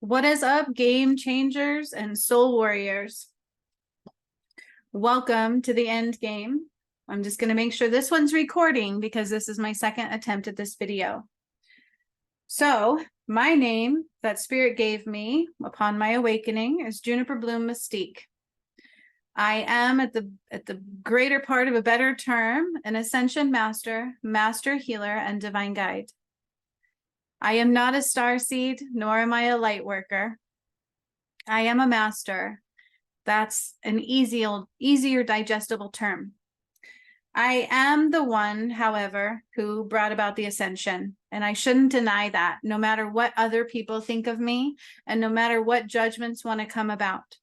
What is up, game changers and soul warriors? Welcome to the end game. I'm just going to make sure this one's recording because this is my second attempt at this video. So my name that Spirit gave me upon my awakening is Juniper Bloom Mystique. I am at the greater part of a better term, an ascension master, master healer, and divine guide. I am not a starseed, nor am I a light worker. I am a master. That's an easier digestible term. I am the one, however, who brought about the ascension, and I shouldn't deny that, no matter what other people think of me, and no matter what judgments want to come about,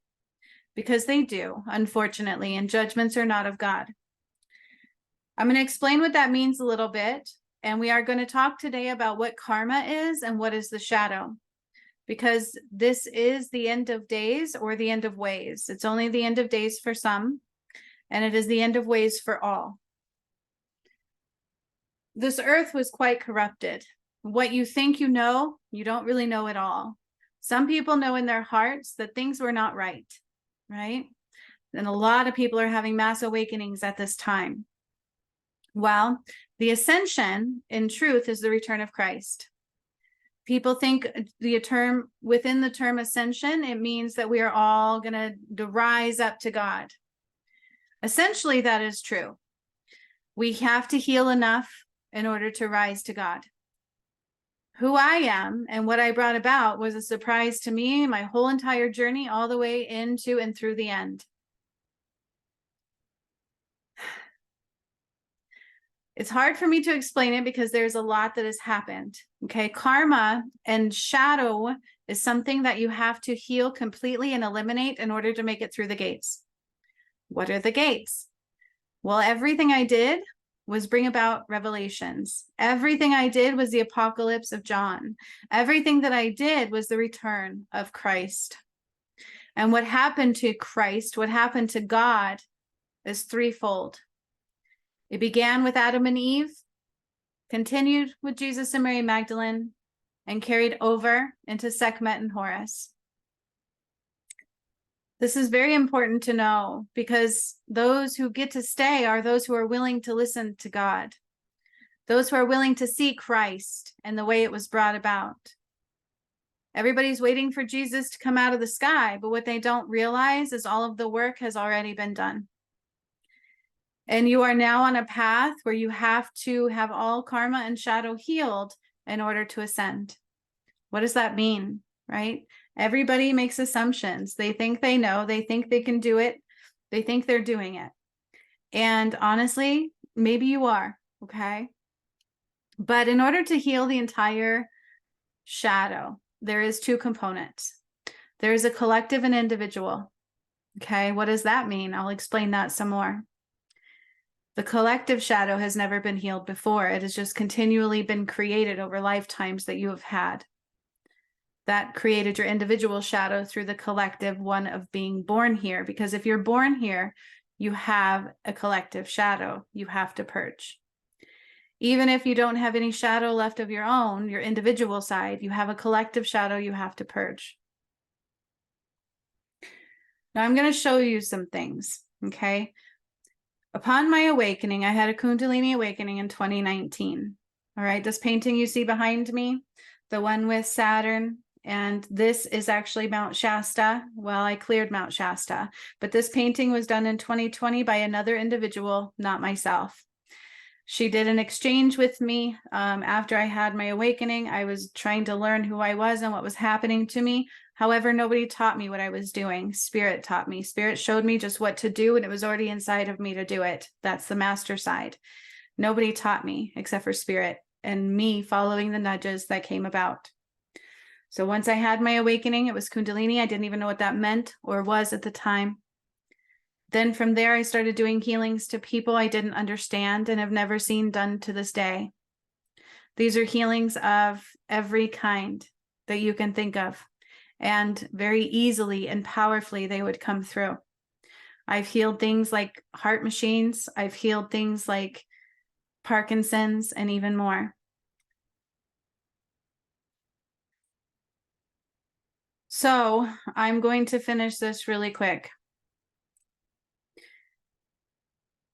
because they do, unfortunately, and judgments are not of God. I'm going to explain what that means a little bit, and we are going to talk today about what karma is and what is the shadow, because this is the end of days or the end of ways. It's only the end of days for some, and it is the end of ways for all. This earth was quite corrupted. What you think you know, you don't really know at all. Some people know in their hearts that things were not right? And a lot of people are having mass awakenings at this time. Well, the ascension, in truth, is the return of Christ. People think within the term ascension, it means that we are all going to rise up to God. Essentially, that is true. We have to heal enough in order to rise to God. Who I am and what I brought about was a surprise to me, my whole entire journey, all the way into and through the end. It's hard for me to explain it because there's a lot that has happened. Okay, karma and shadow is something that you have to heal completely and eliminate in order to make it through the gates. What are the gates? Well, everything I did was bring about revelations. Everything I did was the apocalypse of John. Everything that I did was the return of Christ. And what happened to Christ, what happened to God, is threefold. It began with Adam and Eve, continued with Jesus and Mary Magdalene, and carried over into Sekhmet and Horus. This is very important to know because those who get to stay are those who are willing to listen to God, those who are willing to see Christ and the way it was brought about. Everybody's waiting for Jesus to come out of the sky, but what they don't realize is all of the work has already been done. And you are now on a path where you have to have all karma and shadow healed in order to ascend. What does that mean, right? Everybody makes assumptions. They think they know. They think they can do it. They think they're doing it. And honestly, maybe you are, okay? But in order to heal the entire shadow, there is two components. There is a collective and individual. Okay, what does that mean? I'll explain that some more. The collective shadow has never been healed before. It has just continually been created over lifetimes that you have had. That created your individual shadow through the collective one of being born here. Because if you're born here, you have a collective shadow you have to purge. Even if you don't have any shadow left of your own, your individual side, you have a collective shadow you have to purge. Now I'm going to show you some things, okay? Upon my awakening, I had a Kundalini awakening in 2019. All right, this painting you see behind me, the one with Saturn, and this is actually Mount Shasta. Well, I cleared Mount Shasta, but this painting was done in 2020 by another individual, not myself. She did an exchange with me after I had my awakening. I was trying to learn who I was and what was happening to me. However, nobody taught me what I was doing. Spirit taught me. Spirit showed me just what to do, and it was already inside of me to do it. That's the master side. Nobody taught me except for Spirit and me following the nudges that came about. So once I had my awakening, it was Kundalini. I didn't even know what that meant or was at the time. Then from there, I started doing healings to people I didn't understand and have never seen done to this day. These are healings of every kind that you can think of. And very easily and powerfully, they would come through. I've healed things like heart machines. I've healed things like Parkinson's and even more. So I'm going to finish this really quick.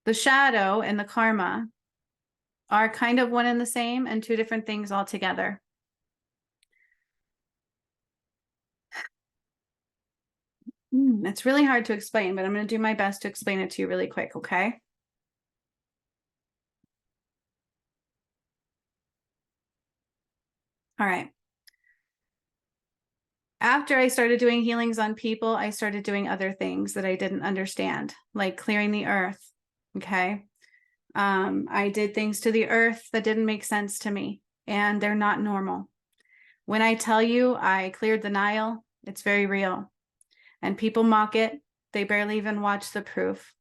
The shadow and the karma are kind of one and the same and two different things altogether. It's really hard to explain, but I'm going to do my best to explain it to you really quick, okay? All right. After I started doing healings on people, I started doing other things that I didn't understand, like clearing the earth, okay? I did things to the earth that didn't make sense to me, and they're not normal. When I tell you I cleared the Nile, it's very real. And people mock it. They barely even watch the proof.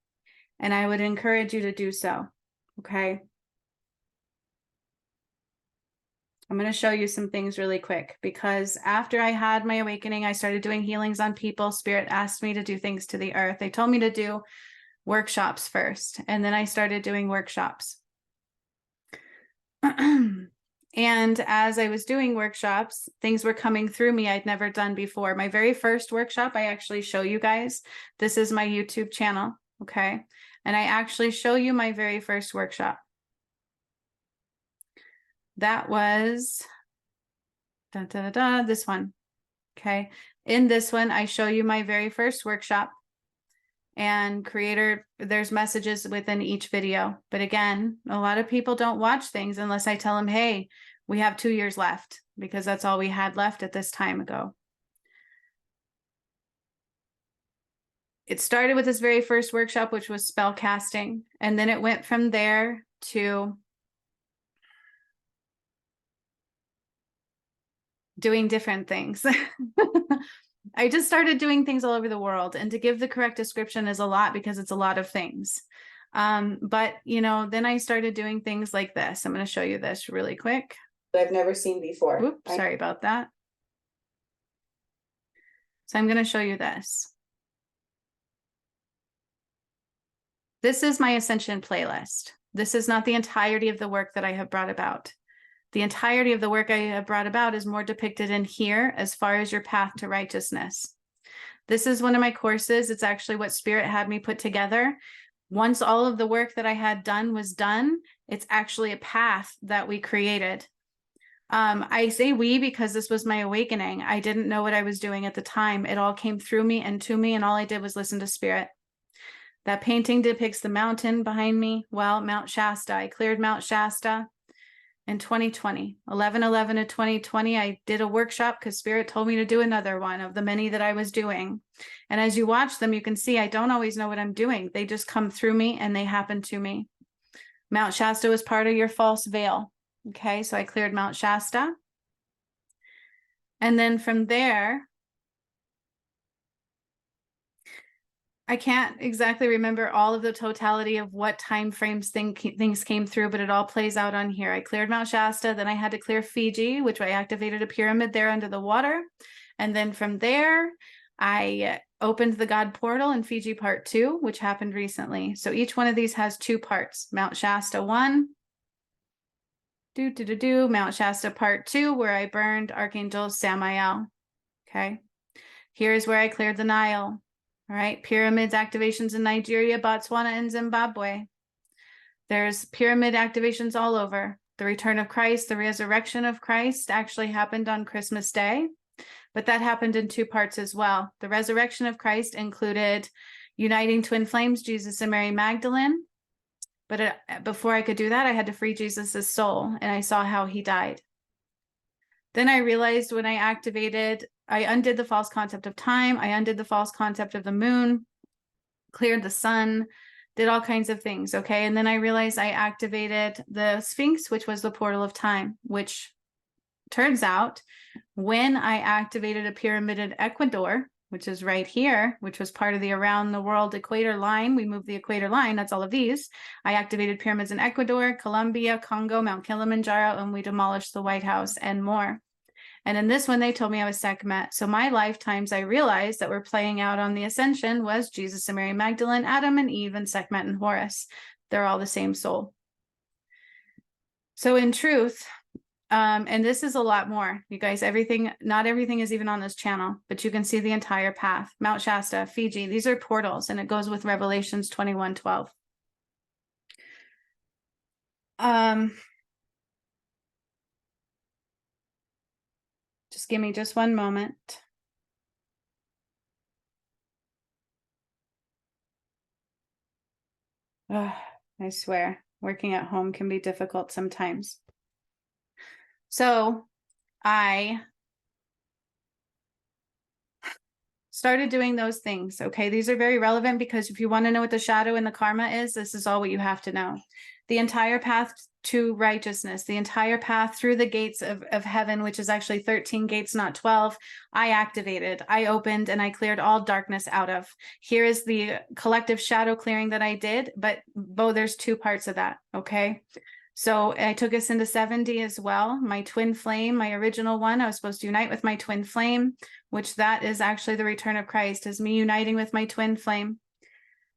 And I would encourage you to do so, okay? I'm going to show you some things really quick, because after I had my awakening, I started doing healings on people. Spirit asked me to do things to the earth. They told me to do workshops first, and then I started doing workshops. And as I was doing workshops, things were coming through me I'd never done before. My very first workshop, I actually show you guys. This is my YouTube channel, okay? And I actually show you my very first workshop. That was this one, okay? In this one, I show you my very first workshop. And creator, there's messages within each video. But again, a lot of people don't watch things unless I tell them, hey, we have 2 years left, because that's all we had left at this time ago. It started with this very first workshop, which was spell casting. And then it went from there to doing different things. I just started doing things all over the world, and to give the correct description is a lot, because it's a lot of things. But you know, then I started doing things like this. I'm going to show you this really quick. I've never seen before. Oops, sorry about that. So I'm going to show you this. This is my ascension playlist. This is not the entirety of the work that I have brought about. The entirety of the work I have brought about is more depicted in here as far as your path to righteousness. This is one of my courses. It's actually what Spirit had me put together. Once all of the work that I had done was done, it's actually a path that we created. I say we because this was my awakening. I didn't know what I was doing at the time. It all came through me and to me, and all I did was listen to Spirit. That painting depicts the mountain behind me. Well, Mount Shasta. I cleared Mount Shasta in 2020, 11/11 of 2020. I did a workshop because Spirit told me to do another one of the many that I was doing. And as you watch them, you can see I don't always know what I'm doing. They just come through me and they happen to me. Mount Shasta was part of your false veil. Okay, so I cleared Mount Shasta. And then from there, I can't exactly remember all of the totality of what time frames things came through, but it all plays out on here. I cleared Mount Shasta, then I had to clear Fiji, which I activated a pyramid there under the water. And then from there, I opened the God portal in Fiji part 2, which happened recently. So each one of these has 2 parts. Mount Shasta 1, Mount Shasta part 2, where I burned Archangel Samael. Okay. Here's where I cleared the Nile. All right, pyramids activations in Nigeria, Botswana, and Zimbabwe. There's pyramid activations all over. The return of Christ, the resurrection of Christ actually happened on Christmas Day, but that happened in 2 parts as well. The resurrection of Christ included uniting twin flames, Jesus and Mary Magdalene. But before I could do that, I had to free Jesus's soul, and I saw how he died. Then I realized when I undid the false concept of time, I undid the false concept of the moon, cleared the sun, did all kinds of things, okay? And then I realized I activated the Sphinx, which was the portal of time, which turns out when I activated a pyramid in Ecuador, which is right here, which was part of the around the world equator line. We moved the equator line, that's all of these. I activated pyramids in Ecuador, Colombia, Congo, Mount Kilimanjaro, and we demolished the White House and more. And in this one, they told me I was Sekhmet. So my lifetimes, I realized that were playing out on the ascension was Jesus and Mary Magdalene, Adam and Eve, and Sekhmet and Horus. They're all the same soul. So in truth, And this is a lot more, you guys. Not everything is even on this channel, but you can see the entire path. Mount Shasta, Fiji, these are portals, and it goes with Revelations 21:12. Just give me just one moment. Ugh, I swear, working at home can be difficult sometimes. So I started doing those things. Okay. These are very relevant because if you want to know what the shadow and the karma is, this is all what you have to know. The entire path to righteousness, the entire path through the gates of heaven, which is actually 13 gates, not 12, I activated, I opened, and I cleared all darkness out of. Here is the collective shadow clearing that I did, but there's two parts of that. Okay. So I took us into 70 as well. My twin flame, my original one, I was supposed to unite with my twin flame, which that is actually the return of Christ, is me uniting with my twin flame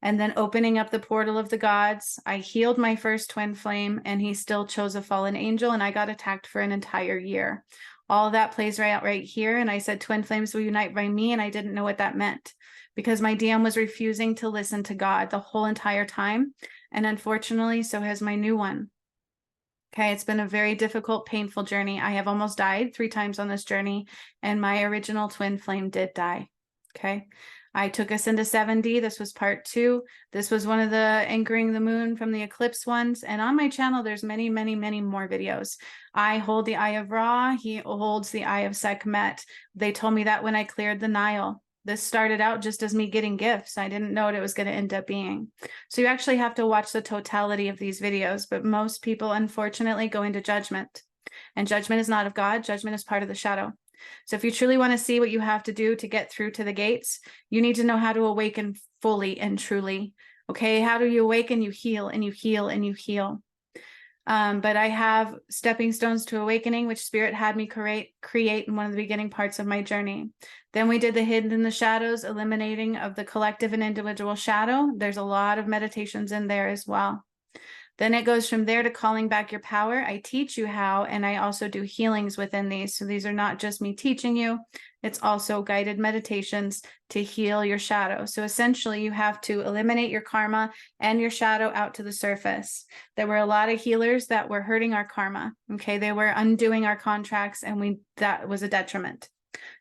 and then opening up the portal of the gods. I healed my first twin flame, and he still chose a fallen angel, and I got attacked for an entire year. All of that plays right here. And I said twin flames will unite by me, and I didn't know what that meant because my DM was refusing to listen to God the whole entire time. And unfortunately, so has my new one. Okay, it's been a very difficult, painful journey. I have almost died 3 times on this journey, and my original twin flame did die. Okay, I took us into 70. This was part 2. This was one of the anchoring the moon from the eclipse ones. And on my channel, there's many, many, many more videos. I hold the Eye of Ra. He holds the Eye of Sekhmet. They told me that when I cleared the Nile. This started out just as me getting gifts. I didn't know what it was going to end up being. So you actually have to watch the totality of these videos, but most people unfortunately go into judgment. And judgment is not of God. Judgment is part of the shadow. So if you truly want to see what you have to do to get through to the gates, you need to know how to awaken fully and truly. Okay, how do you awaken? You heal and you heal and you heal. But I have stepping stones to awakening, which Spirit had me create in one of the beginning parts of my journey. Then we did the hidden in the shadows, eliminating of the collective and individual shadow. There's a lot of meditations in there as well. Then it goes from there to calling back your power. I teach you how, and I also do healings within these. So these are not just me teaching you. It's also guided meditations to heal your shadow. So essentially you have to eliminate your karma and your shadow out to the surface. There were a lot of healers that were hurting our karma. Okay. They were undoing our contracts, and that was a detriment.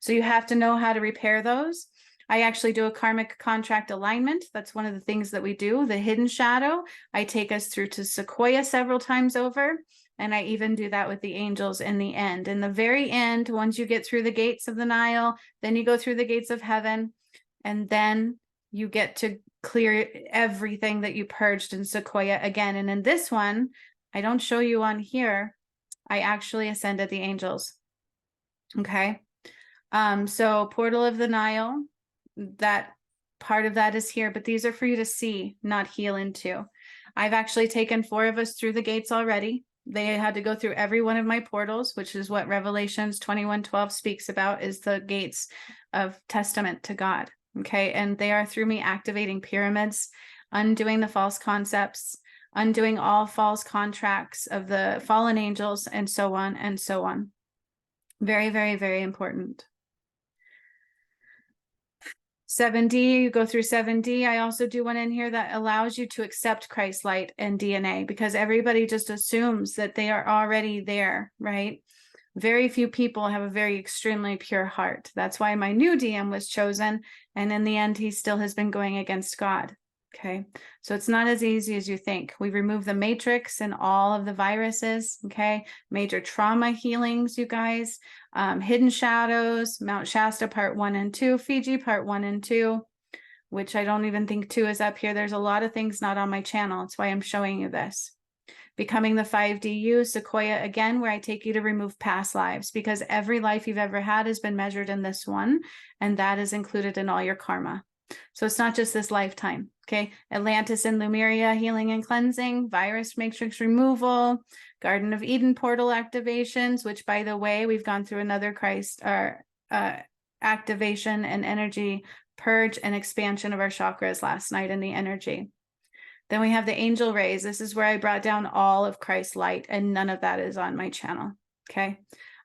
So you have to know how to repair those. I actually do a karmic contract alignment. That's one of the things that we do. The hidden shadow, I take us through to Sequoia several times over. And I even do that with the angels in the end. In the very end, once you get through the gates of the Nile, then you go through the gates of heaven, and then you get to clear everything that you purged in Sequoia again. And in this one, I don't show you on here, I actually ascended the angels. Okay. So Portal of the Nile, that part of that is here, but these are for you to see, not heal into. I've actually taken 4 of us through the gates already. They had to go through every one of my portals, which is what Revelations 21:12 speaks about, is the gates of testament to God. Okay. And they are through me activating pyramids, undoing the false concepts, undoing all false contracts of the fallen angels, and so on and so on. Very, very, very important. 7D, you go through 7D. I also do one in here that allows you to accept Christ's light and DNA, because everybody just assumes that they are already there, right? Very few people have a very extremely pure heart. That's why my new DM was chosen. And in the end, he still has been going against God. Okay. So it's not as easy as you think. We remove the matrix and all of the viruses. Okay. Major trauma healings, you guys. Hidden shadows, Mount Shasta part 1 and 2, Fiji part 1 and 2, which I don't even think 2 is up here. There's a lot of things not on my channel. That's why I'm showing you this. Becoming the 5DU, Sequoia again, where I take you to remove past lives, because every life you've ever had has been measured in this one, and that is included in all your karma. So it's not just this lifetime. Okay. Atlantis and Lemuria, healing and cleansing, virus matrix removal, Garden of Eden portal activations, which, by the way, we've gone through another Christ activation and energy purge and expansion of our chakras last night in the energy. Then we have the angel rays. This is where I brought down all of Christ's light, and none of that is on my channel. Okay.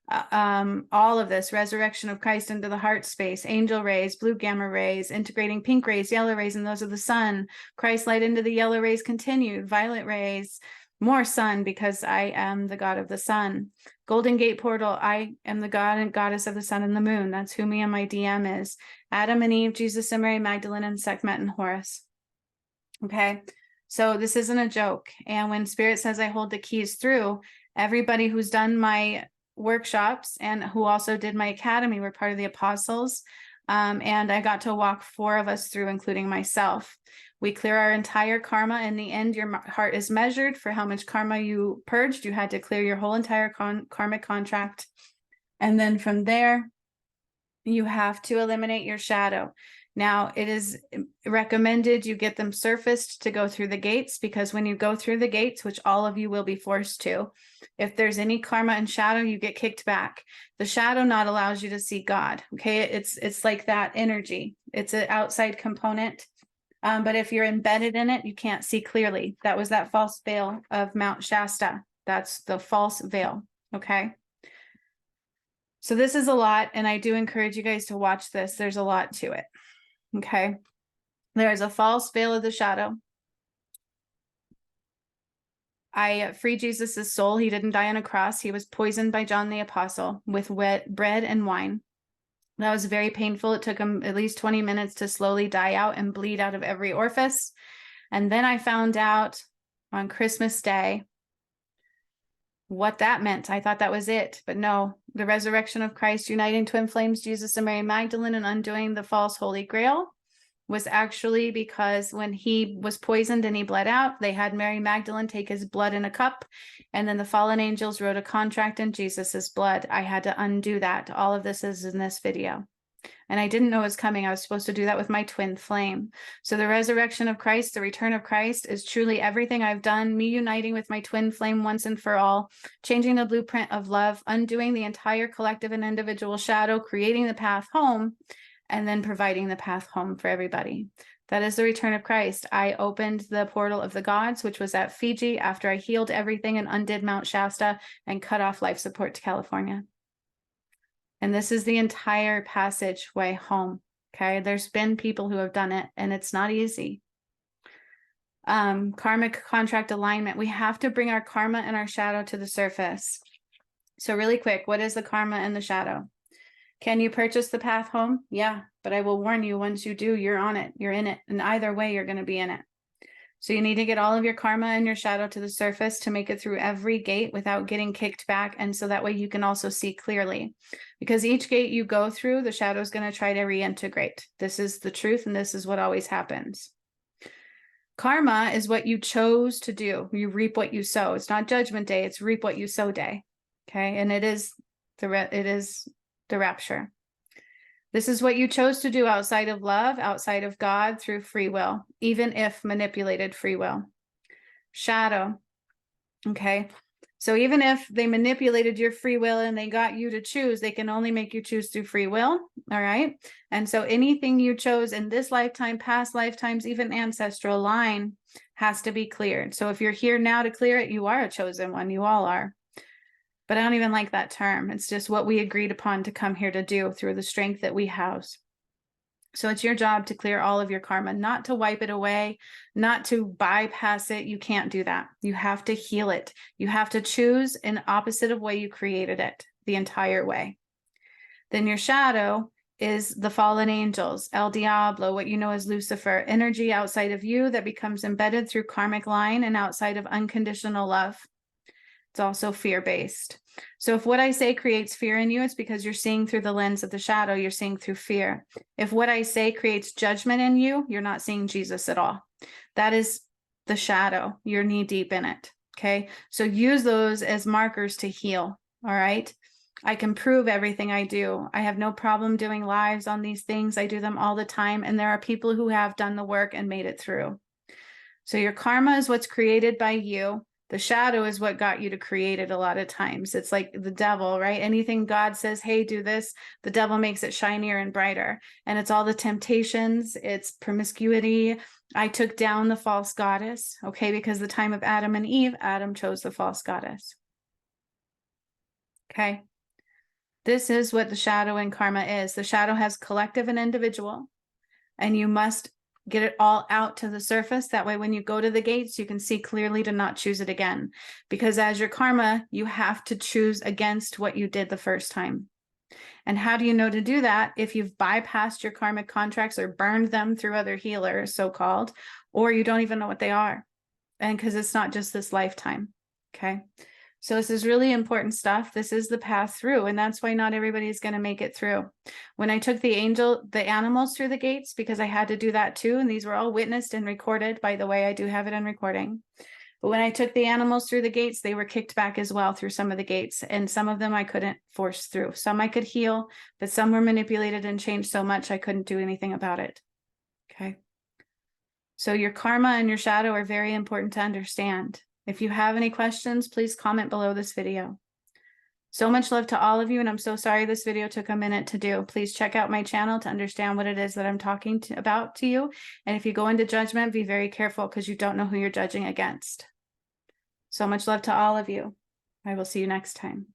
All of this resurrection of Christ into the heart space, angel rays, blue gamma rays, integrating pink rays, yellow rays, and those of the sun, Christ light into the yellow rays continued, violet rays, more sun, because I am the God of the sun. Golden Gate portal, I am the God and goddess of the sun and the moon. That's who me and my DM is. Adam and Eve, Jesus and Mary Magdalene, and Sekhmet and Horus. Okay, so this isn't a joke. And when Spirit says I hold the keys through, everybody who's done my workshops and who also did my academy were part of the apostles. And I got to walk 4 of us through, including myself. We clear our entire karma. In the end, your heart is measured for how much karma you purged. You had to clear your whole entire karmic contract. And then from there, you have to eliminate your shadow. Now, it is recommended you get them surfaced to go through the gates, because when you go through the gates, which all of you will be forced to, if there's any karma and shadow, you get kicked back. The shadow not allows you to see God. Okay, it's like that energy. It's an outside component. But if you're embedded in it, you can't see clearly. That was that false veil of Mount Shasta. That's the false veil. Okay. So this is a lot, and I do encourage you guys to watch this. There's a lot to it. Okay. There is a false veil of the shadow. I freed Jesus's soul. He didn't die on a cross. He was poisoned by John the Apostle with wet bread and wine. That was very painful. It took him at least 20 minutes to slowly die out and bleed out of every orifice. And then I found out on Christmas Day what that meant. I thought that was it, but no, the resurrection of Christ, uniting twin flames, Jesus and Mary Magdalene, and undoing the false Holy Grail, was actually because when he was poisoned and he bled out, they had Mary Magdalene take his blood in a cup, and then the fallen angels wrote a contract in Jesus's blood. I had to undo that. All of this is in this video. And I didn't know it was coming. I was supposed to do that with my twin flame. So the resurrection of Christ, the return of Christ, is truly everything I've done, me uniting with my twin flame once and for all, changing the blueprint of love, undoing the entire collective and individual shadow, creating the path home, and then providing the path home for everybody. That is the return of Christ. I opened the portal of the gods, which was at Fiji, after I healed everything and undid Mount Shasta and cut off life support to California. And this is the entire passageway home. Okay. There's been people who have done it, and it's not easy. Karmic contract alignment. We have to bring our karma and our shadow to the surface. So really quick, what is the karma and the shadow? Can you purchase the path home? Yeah, but I will warn you, once you do, you're on it. You're in it. And either way, you're going to be in it. So you need to get all of your karma and your shadow to the surface to make it through every gate without getting kicked back. And so that way you can also see clearly, because each gate you go through, the shadow is going to try to reintegrate. This is the truth, and this is what always happens. Karma is what you chose to do. You reap what you sow. It's not judgment day. It's reap what you sow day. Okay. And it is the rapture. This is what you chose to do outside of love, outside of God, through free will, even if manipulated free will. Shadow. Okay. So even if they manipulated your free will and they got you to choose, they can only make you choose through free will. All right. And so anything you chose in this lifetime, past lifetimes, even ancestral line, has to be cleared. So if you're here now to clear it, you are a chosen one. You all are. But I don't even like that term. It's just what we agreed upon to come here to do through the strength that we house. So it's your job to clear all of your karma, not to wipe it away, not to bypass it. You can't do that. You have to heal it. You have to choose an opposite of way you created it the entire way. Then your shadow is the fallen angels, El Diablo, what you know as Lucifer, energy outside of you that becomes embedded through karmic line and outside of unconditional love. It's also fear-based. So if what I say creates fear in you, it's because you're seeing through the lens of the shadow. You're seeing through fear. If what I say creates judgment in you, you're not seeing Jesus at all. That is the shadow. You're knee deep in it. Okay. So use those as markers to heal. All right. I can prove everything I do. I have no problem doing lives on these things. I do them all the time. And there are people who have done the work and made it through. So your karma is what's created by you. The shadow is what got you to create it a lot of times. It's like the devil, right? Anything God says, hey, do this, the devil makes it shinier and brighter. And it's all the temptations, it's promiscuity. I took down the false goddess, okay? Because the time of Adam and Eve, Adam chose the false goddess. Okay. This is what the shadow and karma is. The shadow has collective and individual, and you must get it all out to the surface. That way, when you go to the gates, you can see clearly to not choose it again. Because as your karma, you have to choose against what you did the first time. And how do you know to do that? If you've bypassed your karmic contracts or burned them through other healers, so-called, or you don't even know what they are. And because it's not just this lifetime. Okay. So this is really important stuff. This is the path through, and that's why not everybody is going to make it through. When I took the animals through the gates, because I had to do that too, and these were all witnessed and recorded. By the way, I do have it on recording. But when I took the animals through the gates, they were kicked back as well through some of the gates, and some of them I couldn't force through. Some I could heal, but some were manipulated and changed so much I couldn't do anything about it. Okay. So your karma and your shadow are very important to understand. If you have any questions, please comment below this video. So much love to all of you, and I'm so sorry this video took a minute to do. Please check out my channel to understand what it is that I'm talking about to you. And if you go into judgment, be very careful because you don't know who you're judging against. So much love to all of you. I will see you next time.